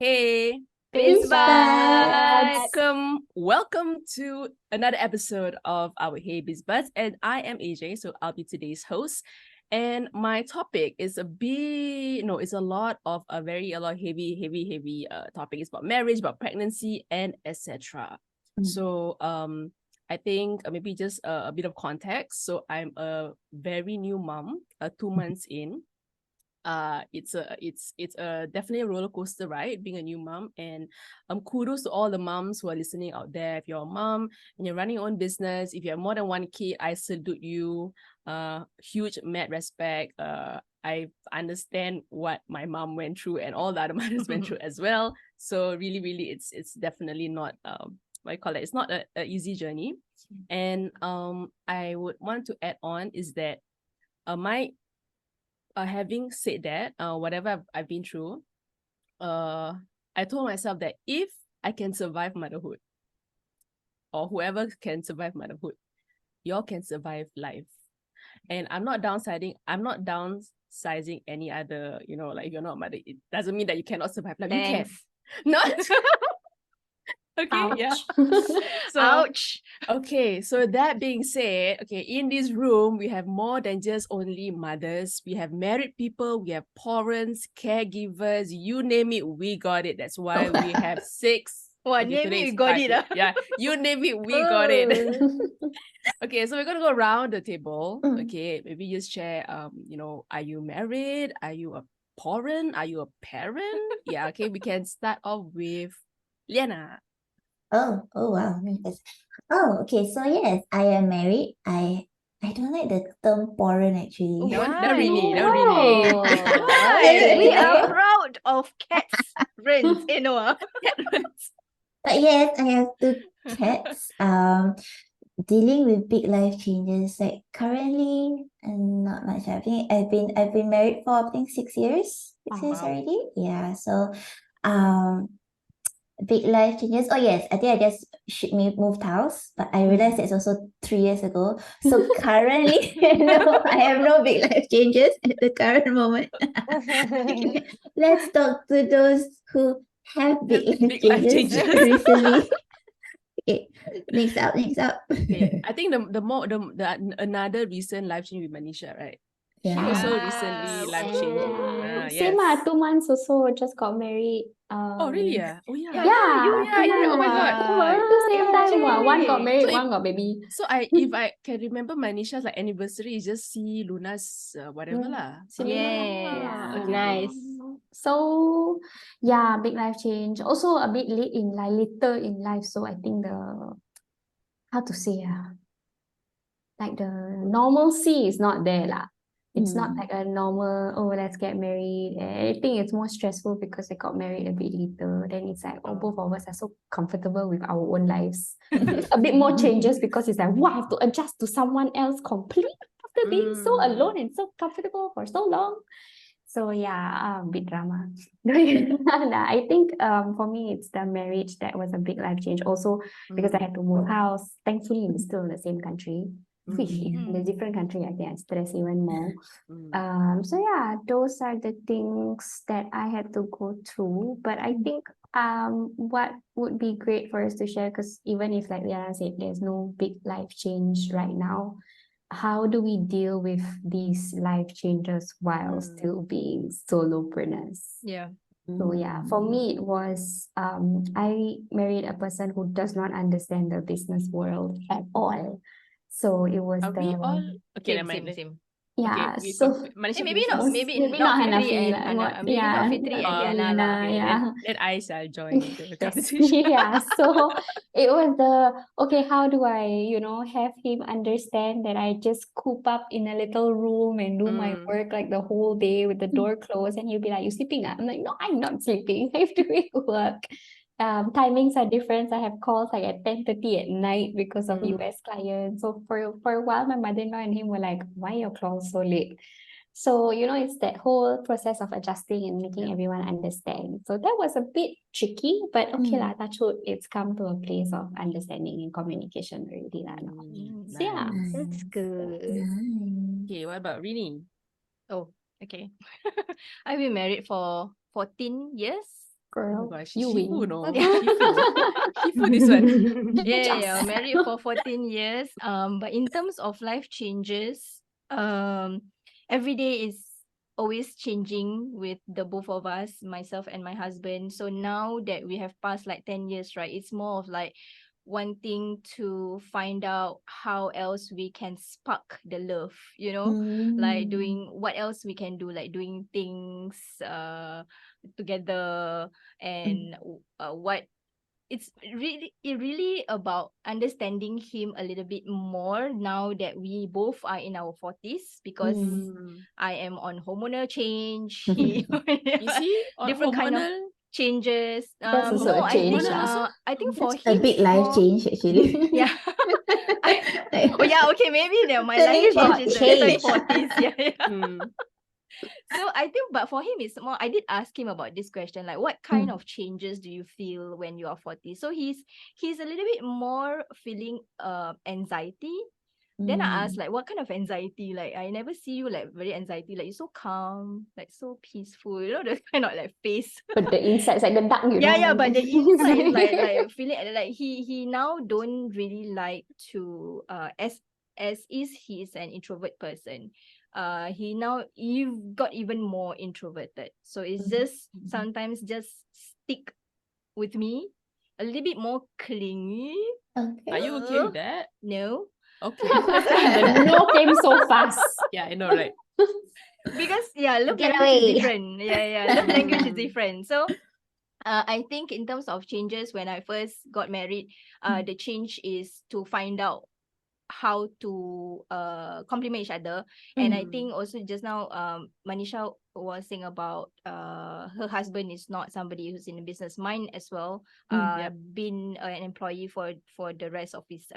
Hey, Biz Biz Buds. Welcome to another episode of our Hey Biz Buds, and I am AJ, so I'll be today's host. And my topic is it's a lot of a lot heavy topic. It's about marriage, about pregnancy, and etc. So I think maybe just a bit of context. So I'm a very new mom, 2 months in. It's a definitely a roller coaster ride being a new mom, and kudos to all the moms who are listening out there. If you're a mom and you're running your own business, if you have more than one kid, I salute you. Huge mad respect. I understand what my mom went through and all the other mothers went through as well. So really it's definitely not what I call it, it's not a easy journey. And I would want to add on is that my having said that, whatever I've been through, I told myself that if I can survive motherhood, or whoever can survive motherhood, y'all can survive life. And I'm not downsizing any other, like if you're not a mother, it doesn't mean that you cannot survive life. Thanks. You can. Not okay, yeah. So Ouch. okay, so that being said, okay, in this room, we have more than just only mothers. We have married people, we have parents, caregivers, you name it, we got it. That's why we have 6. What Okay, name today it, is we got 5. it. Yeah, you name it, we got it. Okay, so we're gonna go around the table. Okay, maybe just share, are you married? Are you a parent? Are you a parent? Yeah, okay, we can start off with Liana. Oh wow. Okay. So yes, I am married. I don't like the term foreign actually. Not really. Why? We are proud of cats, friends, But yes, I have 2 cats. Dealing with big life changes. Like currently, not much. I've been married for I think 6 years. 6 years Wow. already. Yeah. So, big life changes. Oh yes, I think I just moved house, but I realized it's also 3 years ago. So currently, I have no big life changes at the current moment. Let's talk to those who have big life changes recently. Okay, next up. Okay, I think another recent life change with Manisha, right? She also recently life changed. Same 2 months or so, just got married. Oh really? Yeah. Oh yeah. Yeah. Oh my god. At the same time, one got married, So one got baby. So if I can remember, Manisha's like anniversary is just see Luna's whatever lah. Yeah. Okay. Nice. So yeah, big life change. Also a bit later in life. So I think how to say like the normalcy is not there lah. It's not like a normal, oh, let's get married. I think it's more stressful because they got married a bit later. Then it's like, oh, both of us are so comfortable with our own lives. A bit more changes because it's like, wow, I have to adjust to someone else completely after being so alone and so comfortable for so long. So yeah, a bit drama. I think for me, it's the marriage that was a big life change. Also, because I had to move house. Thankfully, I'm still in the same country. Which in a different country, I think I stress even more. So yeah, those are the things that I had to go through. But I think what would be great for us to share, because even if like Liana said, there's no big life change right now, how do we deal with these life changes while still being solopreneurs? Yeah. So yeah, for me it was I married a person who does not understand the business world at all. So it was Are we all okay? Same. yeah. Okay, So Manisha, Maybe not Hanafi, Fitri and like, Hana, maybe not Fitri and Liana lah. yeah. Then I shall join the conversation. Yeah, so it was okay, how do I, have him understand that I just coop up in a little room and do my work like the whole day with the door closed, and he'll be like, you sleeping? I'm like, no, I'm not sleeping. I have to doing work. Timings are different. I have calls like at 10:30 at night because of US clients. So for a while, my mother-in-law and him were like, why your calls so late? So, it's that whole process of adjusting and making everyone understand. So that was a bit tricky, but okay lah, touch wood, it's come to a place of understanding and communication already lah. So yeah. That's good. Okay, what about Rini? Oh, okay. I've been married for 14 years. Oh Girl, my gosh, you Shifu, win. no. Shifu this one. Yeah, married for 14 years. But in terms of life changes, every day is always changing with the both of us, myself and my husband. So now that we have passed like 10 years, right, it's more of like wanting to find out how else we can spark the love, like doing what else we can do, like doing things together, and what it's really about understanding him a little bit more now that we both are in our 40s, because Mm. I am on hormonal change. He Is he on different kind of hormonal? changes. That's also No, a change. Hormonal also? I think for A him big it's life more, change, actually. yeah. Oh yeah, okay, maybe my Telling life you about change is the change. 40s. Yeah. Mm. So I think, but for him, it's more. I did ask him about this question, like, what kind of changes do you feel when you are 40? So he's a little bit more feeling anxiety. Then I asked, like, what kind of anxiety? Like, I never see you like very anxiety. Like, you're so calm, like so peaceful. Those kind of like face. But the inside's like the duck, Yeah, but the inside is like feeling like he now don't really like to as is he is an introvert person. He now you've got even more introverted. So it's just sometimes just stick with me, a little bit more clingy. Okay. Are you okay with that? No. Okay. The no came so fast. Yeah, I know, right? Because love Get language is away. different. Love language is different. So I think in terms of changes, when I first got married, the change is to find out how to complement each other. And I think also just now Manisha was saying about her husband is not somebody who's in the business. Mine as well. Yep. Been an employee for the rest of his,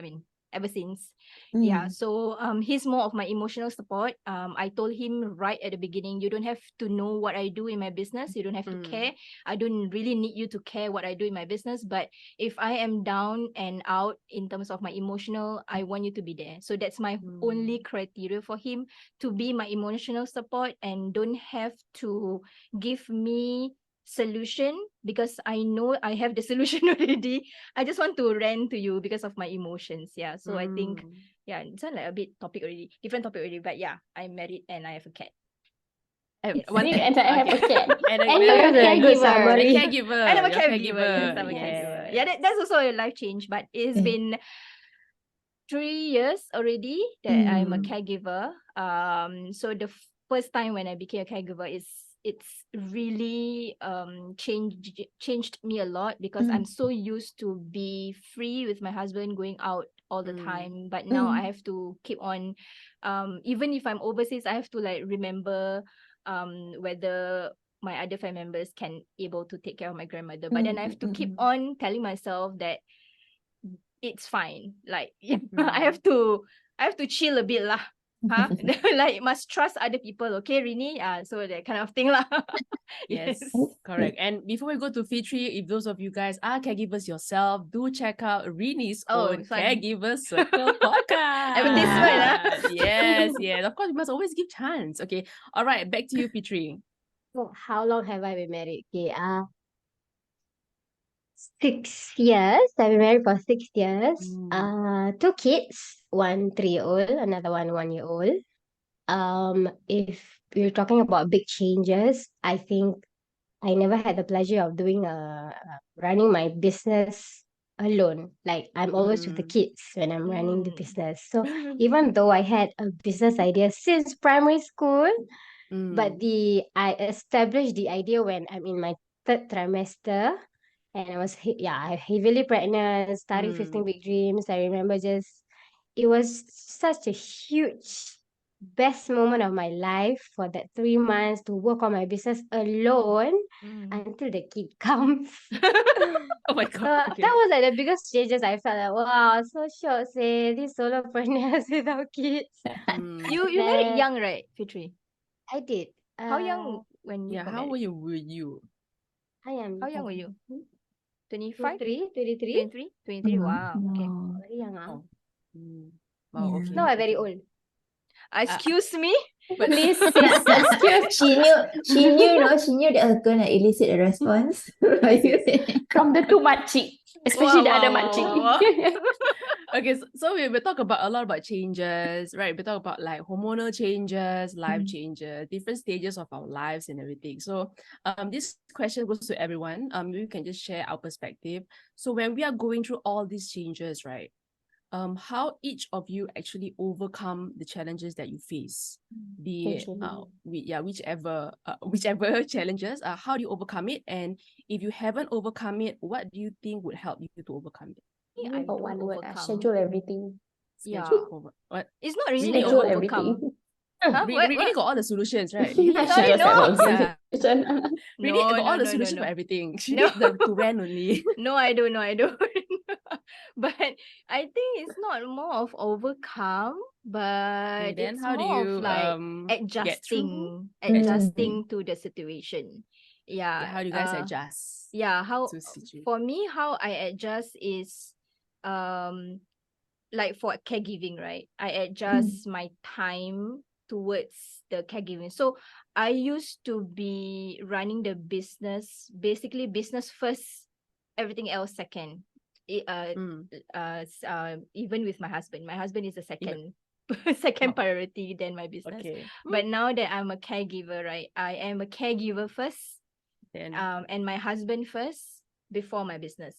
ever since. Mm. So he's more of my emotional support. I told him right at the beginning, you don't have to know what I do in my business, you don't have to care. I don't really need you to care what I do in my business, but if I am down and out in terms of my emotional, I want you to be there. So that's my only criteria for him, to be my emotional support, and don't have to give me solution because I know I have the solution already. I just want to rant to you because of my emotions. Yeah. So I think it's not like a bit different topic already. But yeah, I'm married and I have a cat. Yes. One Married cat. and I have a Okay. cat. And a And you're a cat. Good caregiver. A summary. caregiver. And I'm a You're caregiver. Yes, I'm a Yes. caregiver. Yeah, that's also a life change. But it's been 3 years already that I'm a caregiver. So the first time when I became a caregiver it's really changed me a lot, because I'm so used to be free with my husband going out all the time, but now I have to keep on even if I'm overseas, I have to like remember whether my other family members can able to take care of my grandmother, but then I have to keep on telling myself that it's fine. Like I have to chill a bit lah. Huh? Like must trust other people, okay, Rini? So that kind of thing lah. Yes, correct. And before we go to Fitri, if those of you guys are caregivers yourself, do check out Rini's own fun. Caregiver Circle podcast. Advertisement, Yes. Of course, we must always give chance. Okay. All right, back to you, Fitri. So how long have I been married? Okay, 6 years. I've been married for 6 years. 2 kids, one 3-year-old, another one 1-year-old. If we're talking about big changes, I think I never had the pleasure of doing running my business alone. Like I'm always with the kids when I'm running the business. So even though I had a business idea since primary school, but I established the idea when I'm in my 3rd trimester, and I was heavily pregnant, starting 15-week dreams. I remember it was such a huge best moment of my life for that 3 months to work on my business alone until the kid comes. Oh my God. Okay. That was like the biggest changes. I felt like, wow, so short, say these solopreneurs without kids. You married young, right, Fitri? I did. How young when you Yeah, got how married? were you? I am. How young were you? 25? 23? 23? Wow. Okay. Very young. Wow, No, okay. I'm very old. Excuse me? But Please, sis, excuse She knew that I was gonna elicit a response. from the two makcik, especially the other makcik. wow. Okay, so we talk about a lot about changes, right? We talk about like hormonal changes, life changes, different stages of our lives and everything. So this question goes to everyone. We can just share our perspective. So when we are going through all these changes, right? How each of you actually overcome the challenges that you face, be it whichever challenges, how do you overcome it? And if you haven't overcome it, what do you think would help you to overcome it? I But one don't word, overcome. schedule everything. Yeah. What? It's not really Really a Schedule overcome. everything. Huh? Really got all the solutions, right? Really Sorry, no. yeah. Solution. Really got all the no, solutions no. for everything. She No. need to rent only. No, I don't. But I think it's not more of overcome, but Then it's how do more of you like get through? adjusting to the situation. Yeah. How do you guys adjust? Yeah, how to situation? for me, how I adjust is like for caregiving, right? I adjust my time towards the caregiving. So I used to be running the business, basically business first, everything else second. Even with my husband is the second second priority than my business. Okay. But now that I'm a caregiver, right? I am a caregiver first, Then and my husband first before my business.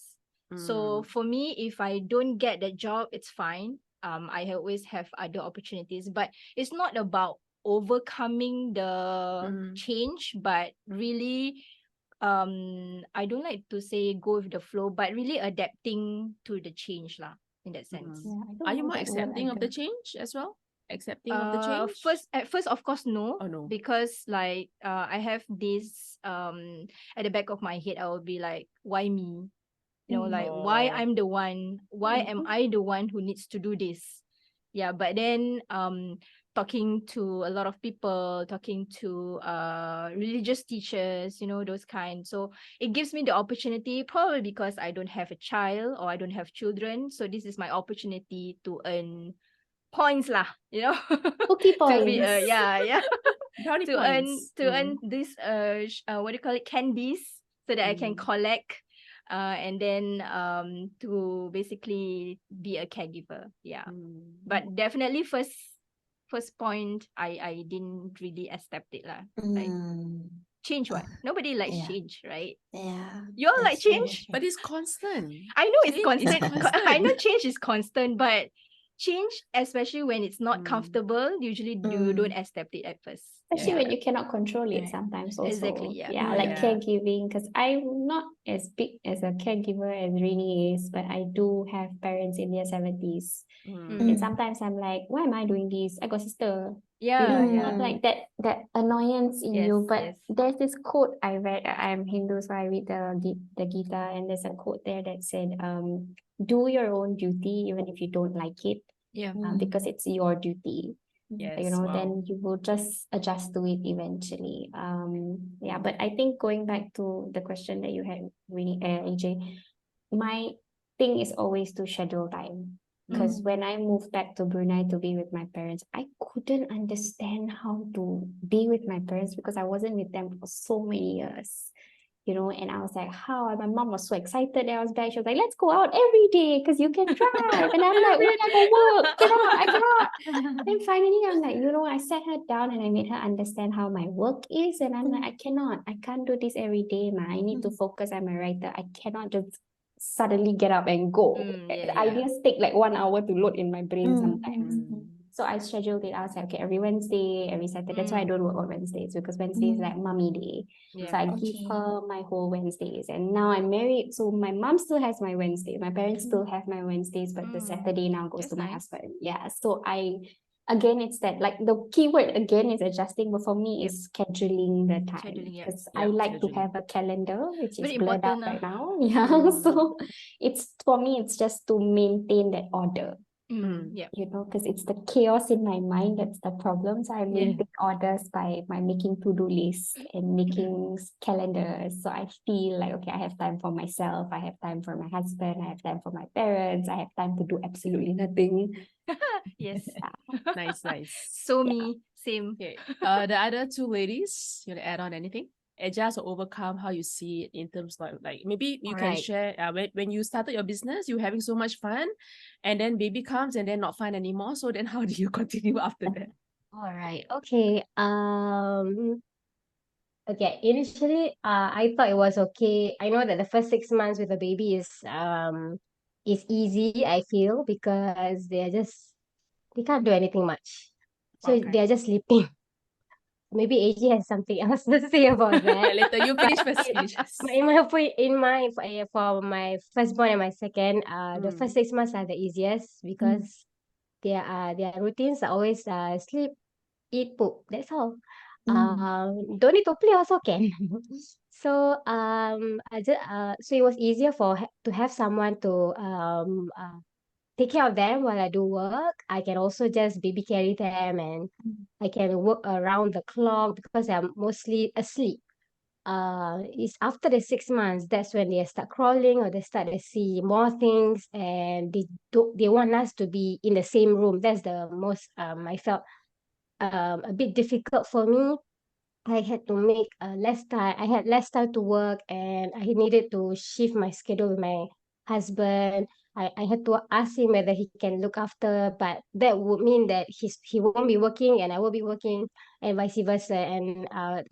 So for me, if I don't get that job, it's fine. I always have other opportunities, but it's not about overcoming the change, but really, I don't like to say go with the flow, but really adapting to the change lah, in that sense. Are you more accepting of the change as well? Accepting of the change? At first, of course, no. Oh, no. Because like I have this at the back of my head, I will be like, why me? You know, like why I'm the one? Why am I the one who needs to do this? Yeah, but then talking to a lot of people, talking to religious teachers, you know, those kind. So it gives me the opportunity, probably because I don't have a child or I don't have children. So this is my opportunity to earn points lah, you know. Cookie To be points. Brownie to points. earn this what do you call it, candies, so that I can collect and then to basically be a caregiver. Yeah. But definitely first point, I didn't really accept it lah. Like change what? Nobody likes change, right? Yeah. You all like change? But it's constant. I know it's Change is constant. I know change is constant, but change, especially when it's not comfortable, usually you don't accept it at first. Especially when you cannot control it sometimes also. Exactly, yeah. Like caregiving, because I'm not as big as a caregiver as Rini is, but I do have parents in their 70s. And sometimes I'm like, why am I doing this? I got sister. Not like that annoyance in you. But there's this quote I read. I'm Hindu, so I read the Gita, and there's a quote there that said, do your own duty even if you don't like it. Because it's your duty. Yes, you know, then you will just adjust to it eventually. But I think going back to the question that you had, really, AJ, my thing is always to schedule time. Because when I moved back to Brunei to be with my parents, I couldn't understand how to be with my parents because I wasn't with them for so many years. You know, and I was like, how? And my mom was so excited that I was back. She was like, let's go out every day because you can drive. And I'm like, when I go work, I cannot. Then finally, I'm like, you know, I sat her down and I made her understand how my work is. And I'm like, I can't do this every day, man. I need to focus. I'm a writer. I cannot just suddenly get up and go. The ideas take like 1 hour to load in my brain sometimes. So I scheduled it. I was like, okay, every Wednesday, every Saturday. That's why I don't work on Wednesdays because Wednesday is like mommy day. So I give her my whole Wednesdays. And now I'm married, so my mom still has my Wednesday. My parents still have my Wednesdays, but the Saturday now goes to my husband. Yeah. So again, it's that, like, the keyword again is adjusting, but for me it's scheduling the time. Because I like to have a calendar, which is Very blurred out important, right now. Yeah. So for me, it's just to maintain that order. You know, because it's the chaos in my mind that's the problem. So I maintain orders by making to-do lists and making calendars. So I feel like, okay, I have time for myself, I have time for my husband, I have time for my parents, I have time to do absolutely nothing. Yes. Nice. So me. Same. Okay. The other two ladies, you want to add on anything? Adjust or overcome, how you see it in terms of like maybe you can Alright. share when you started your business, you having so much fun, and then baby comes and then not fun anymore. So then how do you continue after that? Alright. Okay. Okay. Initially, I thought it was okay. I know that the first 6 months with a baby is easy, I feel, because they can't do anything much. So Okay. they're just sleeping. Maybe AG has something else to say about that. Later, you finish first. Finish first. For my firstborn and my second, the first 6 months are the easiest because their routines are always sleep, eat, poop. That's all. Don't need to play also can. So so it was easier to have someone to take care of them while I do work. I can also just baby carry them and I can work around the clock because I'm mostly asleep. It's after the 6 months that's when they start crawling or they start to see more things and they want us to be in the same room. That's the most I felt a bit difficult for me. I had to make less time. I had less time to work, and I needed to shift my schedule with my husband. I had to ask him whether he can look after, but that would mean that he won't be working and I will be working, and vice versa. And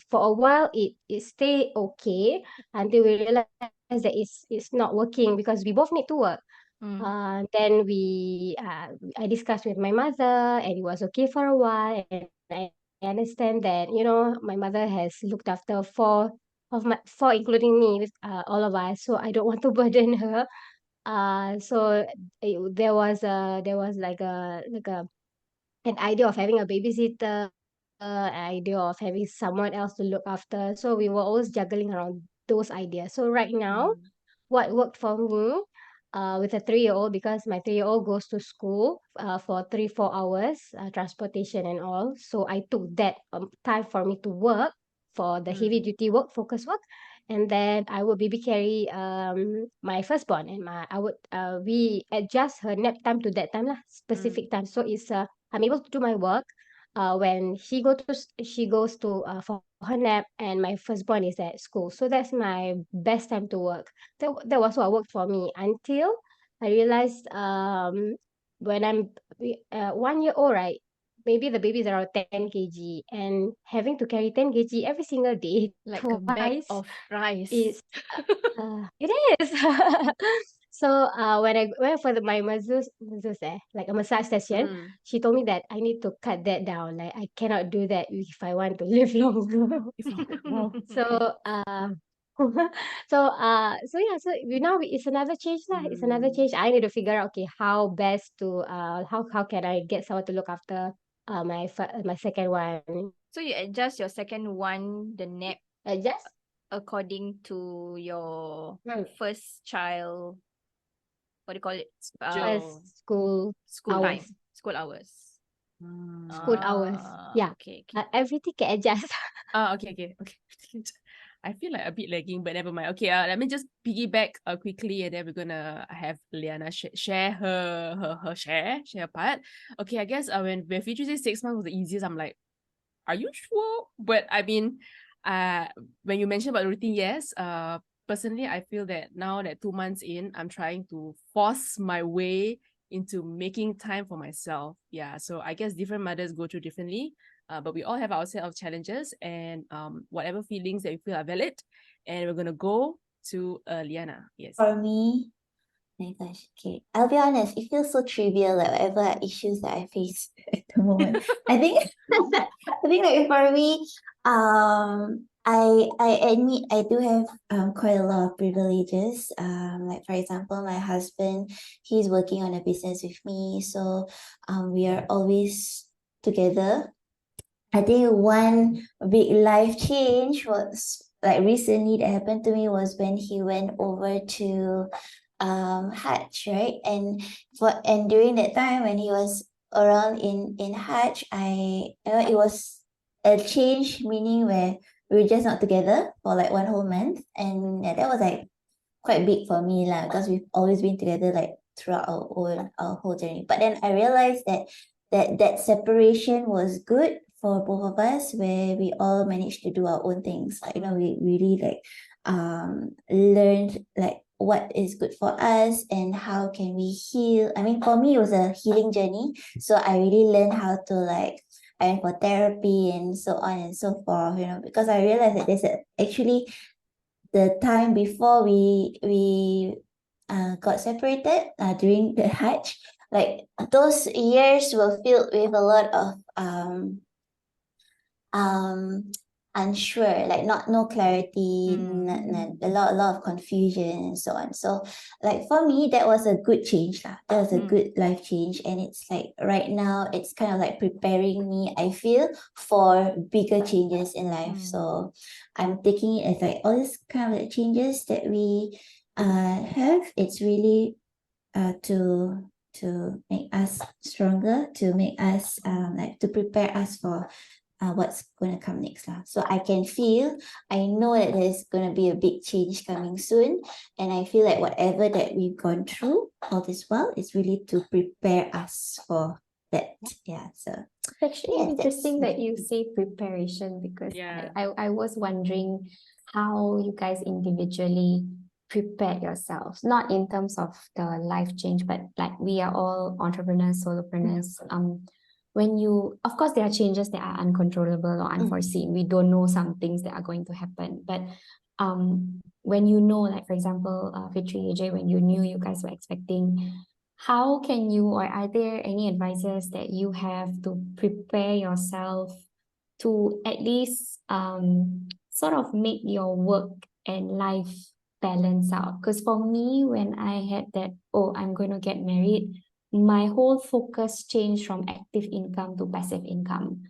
for a while, it stayed okay until we realized that it's not working because we both need to work. Then I discussed with my mother, and it was okay for a while. And I understand that my mother has looked after four, including me, with all of us. So I don't want to burden her. So there was like a an idea of having a babysitter, an idea of having someone else to look after. So we were always juggling around those ideas. So right now, what worked for me with a 3-year-old, because my 3-year-old goes to school for 3-4 hours, transportation and all. So I took that time for me to work for the heavy duty work, focus work. And then I would baby carry my firstborn, and we adjust her nap time to that time lah, specific time. So I'm able to do my work when she goes to for her nap, and my firstborn is at school. So that's my best time to work. That was what worked for me until I realized when I'm 1 year old, right? Maybe the baby is around 10 kg, and having to carry 10 kg every single day, Like a bag twice, of rice. is it is. So when I went for my masseuse like a massage session, she told me that I need to cut that down. Like I cannot do that if I want to live longer. Wow. So so yeah, so now it's another change lah. It's another change. I need to figure out, okay, how best to how can I get someone to look after my second one. So you adjust your second one, the nap, Just according to your first child. What do you call it? first school School time, hours. school hours. School hours. Yeah. Okay. Everything can adjust. Okay. I feel like a bit lagging, but never mind. Okay, let me just piggyback quickly, and then we're gonna have Liana share her share part. Okay, I guess when Fitri says 6 months was the easiest, I'm like, are you sure? But I mean, when you mentioned about the routine, yes. Personally, I feel that now that 2 months in, I'm trying to force my way into making time for myself. Yeah, so I guess different mothers go through differently. But we all have our set of challenges and whatever feelings that we feel are valid. And we're gonna go to Liana. Yes. For me, my gosh, okay. I'll be honest, it feels so trivial, like whatever issues that I face at the moment. I think like for me, I admit I do have quite a lot of privileges. Like for example, my husband, he's working on a business with me, so we are always together. I think one big life change was like recently that happened to me was when he went over to Hajj, right? And during that time when he was around in Hajj, it was a change, meaning where we were just not together for like one whole month, and yeah, that was like quite big for me lah, because we've always been together like throughout our whole journey. But then I realized that separation was good for both of us, where we all managed to do our own things. Like, we really like learned like what is good for us and how can we heal. I mean, for me, it was a healing journey. So I really learned how to like, I went for therapy and so on and so forth, because I realized that there's actually the time before we got separated during the Hajj, like those years were filled with a lot of unsure, like no clarity, a lot of confusion and so on. So like for me, that was a good change lah. That was a good life change, and it's like right now it's kind of like preparing me, I feel, for bigger changes in life. So I'm taking it as like all these kind of like changes that we have. It's really to make us stronger, to make us like to prepare us for what's going to come next lah. So I know that there's going to be a big change coming soon, and I feel like whatever that we've gone through all this while is really to prepare us for that. Yeah, so It's actually interesting that you say preparation, because I was wondering how you guys individually prepare yourselves, not in terms of the life change, but like we are all entrepreneurs, solopreneurs. When you, of course, there are changes that are uncontrollable or unforeseen. We don't know some things that are going to happen. But when you know, like for example, Fitri, AJ, when you knew you guys were expecting, how can you, or are there any advices that you have to prepare yourself to at least sort of make your work and life balance out? Because for me, when I had that, I'm going to get married, my whole focus changed from active income to passive income,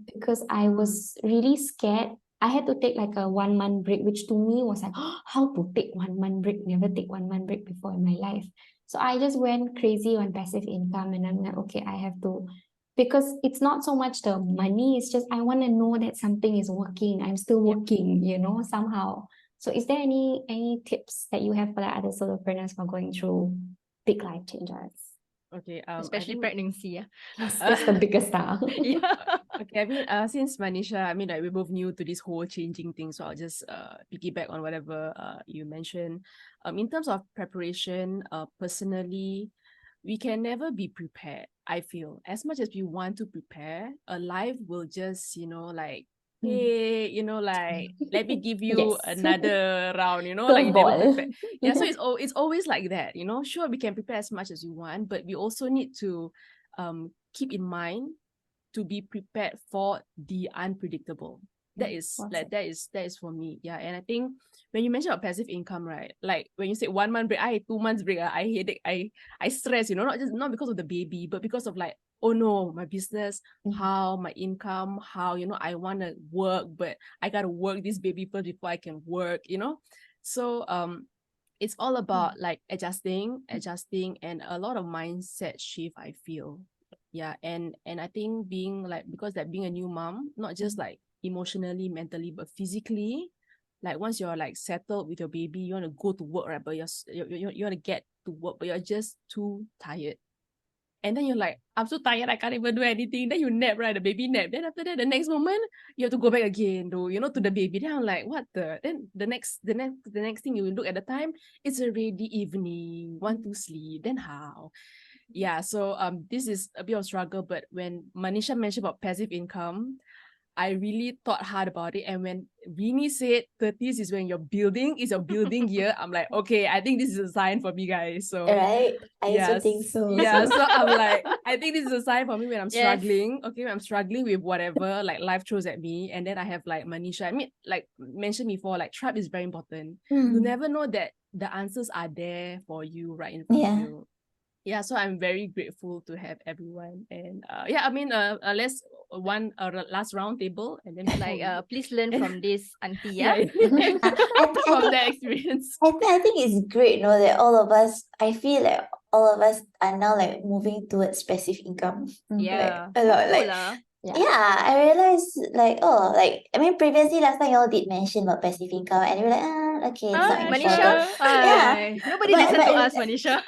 because I was really scared. I had to take like a 1 month break, which to me was like, how to take 1 month break? Never take 1 month break before in my life. So I just went crazy on passive income, and I'm like, okay, I have to, because it's not so much the money, it's just I want to know that something is working. I'm still working, somehow. So is there any tips that you have for the other solopreneurs who are going through big life changes? Okay, Especially pregnancy, That's the biggest star. Okay, I mean, since Manisha, I mean, like we're both new to this whole changing thing, so I'll just piggyback on whatever you mentioned. In terms of preparation, personally, we can never be prepared. I feel as much as we want to prepare, life will just like, hey, like let me give you another round, like you never prepare. Yeah, so it's always like that, Sure, we can prepare as much as we want, but we also need to keep in mind to be prepared for the unpredictable. That is for me. Yeah. And I think when you mention about passive income, right? Like when you say 1 month break, 2 months break, I headache, I stress, not because of the baby, but because of like, oh no, my business, how my income, how, I want to work, but I got to work this baby first before I can work, So it's all about like adjusting and a lot of mindset shift, I feel. Yeah. And I think being a new mom, not just like emotionally, mentally, but physically, like once you're like settled with your baby, you want to go to work, right? But you want to get to work, but you're just too tired. And then you're like, I'm so tired, I can't even do anything. Then you nap, right? The baby nap. Then after that, the next moment, you have to go back again, though, to the baby. Then I'm like, what the? Then the next thing you look at the time, it's already evening, want to sleep. Then how? Yeah, so this is a bit of a struggle, but when Manisha mentioned about passive income, I really thought hard about it. And when Rini said 30s is when your building year, I'm like, okay, I think this is a sign for me, guys. So right, I also think so. Yeah, so I'm like, I think this is a sign for me when I'm struggling. Okay, when I'm struggling with whatever like life throws at me, and then I have like Manisha. I mean, like mentioned before, like tribe is very important. You never know that the answers are there for you right in front of you. Yeah, so I'm very grateful to have everyone. And I mean, let's last round table, and then like please learn from this auntie. From their experience. I think it's great, that all of us, I feel like all of us are now like moving towards passive income. Yeah, like, a lot, cool, like I realized like, I mean, previously last time you all did mention about passive income, and we were like, okay, it's not Manisha. important. Nobody listened to us, Manisha.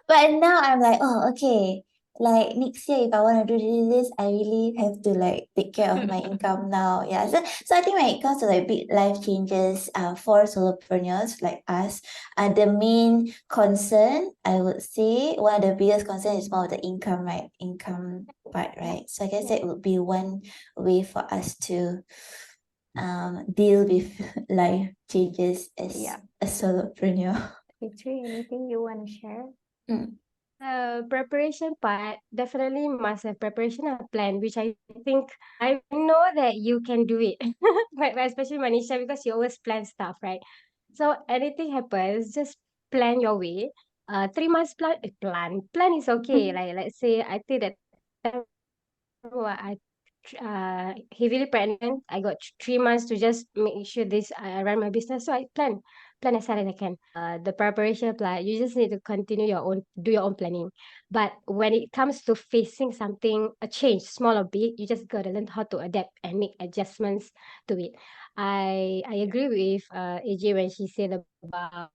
But now I'm like, okay, like next year if I want to do this, I really have to like take care of my income now. Yeah. So I think when it comes to like big life changes, for solopreneurs like us, the main concern, I would say one of the biggest concern is more of the income, right? Income part, right? So I guess that would be one way for us to deal with life changes as Yeah. a solopreneur. Fitri, anything you want to share? Mm. Preparation part, definitely must have preparation and plan, which I think I know that you can do it. But especially Manisha, because you always plan stuff, right? So anything happens, just plan your way. 3 months plan is okay. Like let's say I think that time I heavily pregnant. I got 3 months to just make sure this I run my business. So I plan as hard as I can. The preparation plan, you just need to continue do your own planning. But when it comes to facing something, a change, small or big, you just gotta learn how to adapt and make adjustments to it. I agree with AJ when she said about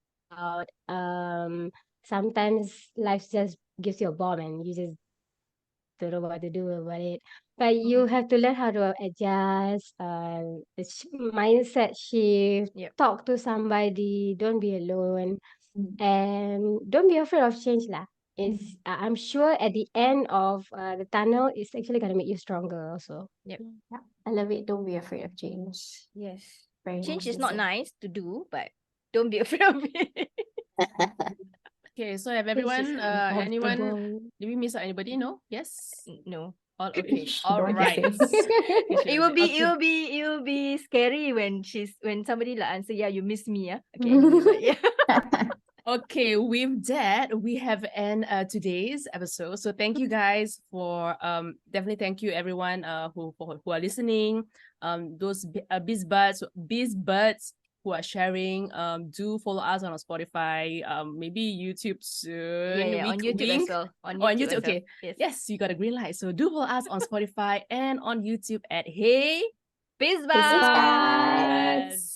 sometimes life just gives you a bomb and you just don't know what to do about it. But you have to learn how to adjust, mindset shift, Yep. talk to somebody, don't be alone, Mm. and don't be afraid of change lah. I'm sure at the end of the tunnel, it's actually gonna make you stronger also. Yep. Yeah, I love it. Don't be afraid of change. Yes. Very Change nice is to not say. nice to do, but don't be afraid of it. Okay, so have Change is everyone, anyone, uncomfortable. did we miss out anybody? No? Yes? No. All okay. Shh, All don't want to right. say. It will be Okay. it will be scary when somebody like answer, yeah, you miss me, yeah. Okay, anyway, but yeah. Okay, with that, we have end today's episode. So thank you guys for definitely thank you everyone who are listening. Those Biz Buds who are sharing. Do follow us on Spotify. Maybe YouTube soon. Yeah, on YouTube as Wink. well. On On YouTube YouTube. as well. Okay. Yes. Yes, you got a green light. So do follow us on Spotify and on YouTube at Hey Biz Biz Buds. Buds.